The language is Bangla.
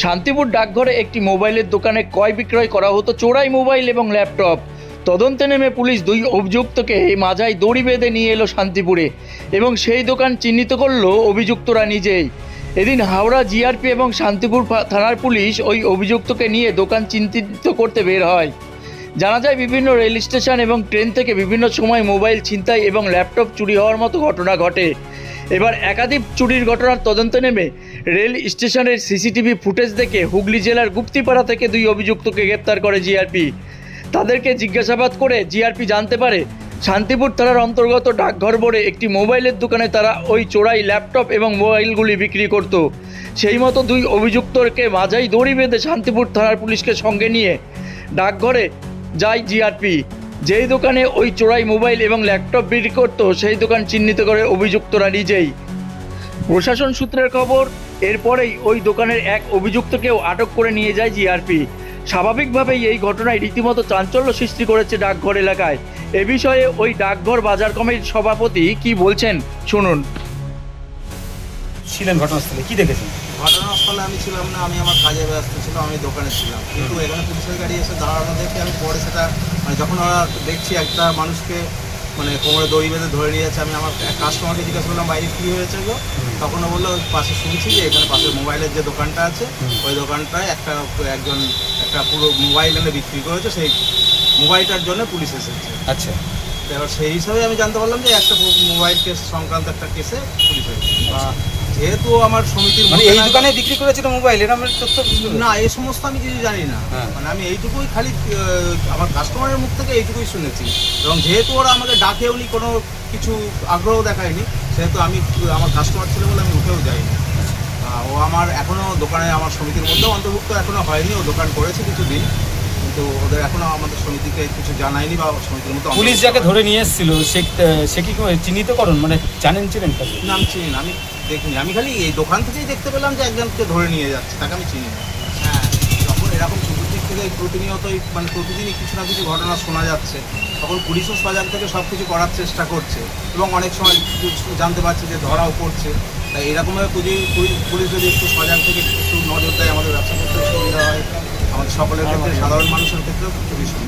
শান্তিপুর ডাকঘরে একটি মোবাইলের দোকানে ক্রয় বিক্রয় করা হতো চোরাই মোবাইল এবং ল্যাপটপ। তদন্তে নেমে পুলিশ দুই অভিযুক্তকে মাঝায় দড়ি বেঁধে নিয়ে এলো শান্তিপুরে এবং সেই দোকান চিহ্নিত করলো অভিযুক্তরা নিজেই। এদিন হাওড়া জিআরপি এবং শান্তিপুর থানার পুলিশ ওই অভিযুক্তকে নিয়ে দোকান চিহ্নিত করতে বের হয়। জানা যায় বিভিন্ন রেল স্টেশন এবং ট্রেন থেকে বিভিন্ন সময় মোবাইল ছিনতাই এবং ল্যাপটপ চুরি হওয়ার মতো ঘটনা ঘটে। এবার একাধিক চুরির ঘটনার তদন্তে নেমে রেল স্টেশনের সিসিটিভি ফুটেজ দেখে হুগলি জেলার গুপ্তিপাড়া থেকে দুই অভিযুক্তকে গ্রেপ্তার করে জিআরপি। তাদেরকে জিজ্ঞাসাবাদ করে জিআরপি জানতে পারে শান্তিপুর থানার অন্তর্গত ডাকঘর মোড়ে একটি মোবাইলের দোকানে তারা ওই চোরাই ল্যাপটপ এবং মোবাইলগুলি বিক্রি করত। সেই মতো দুই অভিযুক্তকে মাঝাই দড়ি বেঁধে শান্তিপুর থানার পুলিশকে সঙ্গে নিয়ে ডাকঘরে যায় জিআরপি। যেই দোকানে ওই চোরাই মোবাইল এবং ল্যাপটপ বিক্রি করত সেই দোকান চিহ্নিত করে অভিযুক্তরা নিজেই। প্রশাসন সূত্রের খবর, এরপরেই ওই দোকানের এক অভিযুক্তকেও আটক করে নিয়ে যায় জিআরপি। স্বাভাবিকভাবেই এই ঘটনায় রীতিমতো চাঞ্চল্য সৃষ্টি করেছে ডাকঘর এলাকায়। এ বিষয়ে ওই ডাকঘর বাজার কমিটির সভাপতি কি বলছেন শুনুন। ছিলেন ঘটনাস্থলে, কি দেখেছেন? ঘটনাস্থলে আমি ছিলাম না, আমি আমার কাজে ব্যস্ত ছিলাম, আমি দোকানে ছিলাম। কিন্তু এখানে পুলিশের গাড়ি এসে দাঁড়ানো দেখে আমি পরে সেটা যখন ওরা দেখছি একটা মানুষকে কোমরে দড়ি বেঁধে ধরে নিয়ে যাচ্ছে, আমি আমার কাস্টমারকে জিজ্ঞাসা করলাম বাইরে কী হয়েছে গো, তখন ও বললো পাশে শুনছি যে এখানে পাশে মোবাইলের যে দোকানটা আছে ওই দোকানটায় একজন পুরো মোবাইল এনে বিক্রি করেছে, সেই মোবাইলটার জন্য পুলিশ এসেছে। আচ্ছা, এবার সেই হিসাবে আমি জানতে পারলাম যে একটা মোবাইল কেস সংক্রান্ত একটা কেসে পুলিশ হয়েছে। যেহেতু আমার সমিতির এই দোকানে বিক্রি করেছিল মোবাইল, এর আমার তথ্য না, এই সমস্ত আমি কিছু জানি না। আমি এইটুকুই খালি আমার কাস্টমারের মুখ থেকে এইটুকুই শুনেছি, এবং যেহেতু ওরা আমাকে ডাকেওনি, কোনো কিছু আগ্রহ দেখায়নি, সেহেতু আমি আমার কাস্টমার ছিল বলে আমি উঠেও যাইনি। ও আমার এখনও দোকানে আমার সমিতির মধ্যেও অন্তর্ভুক্ত এখনও হয়নি, ও দোকান করেছে কিছুদিন, কিন্তু ওদের এখনও আমাদের সমিতিকে কিছু জানায়নি বা সমিতির মতো। পুলিশ যাকে ধরে নিয়ে এসেছিল সে কি চিহ্নিতকরণ ছিলেন তাকে? নাম চিনি না, আমি দেখিনি। আমি খালি এই দোকান থেকেই দেখতে পেলাম যে একজনকে ধরে নিয়ে যাচ্ছে, তাকে আমি চিনি না। হ্যাঁ, যখন এরকম চতুর্দিক থেকে প্রতিনিয়তই প্রতিদিনই কিছু না কিছু ঘটনা শোনা যাচ্ছে, তখন পুলিশও সজাগ থেকে সব কিছু করার চেষ্টা করছে, এবং অনেক সময় জানতে পারছে যে ধরাও পড়ছে। তাই এরকমভাবে পুলিশ যদি একটু সজাগ থেকে একটু নজর দেয়, আমাদের ব্যবসা করতে সুবিধা হয়, আমাদের সকলের ক্ষেত্রে, সাধারণ মানুষের ক্ষেত্রেও খুবই সুবিধা।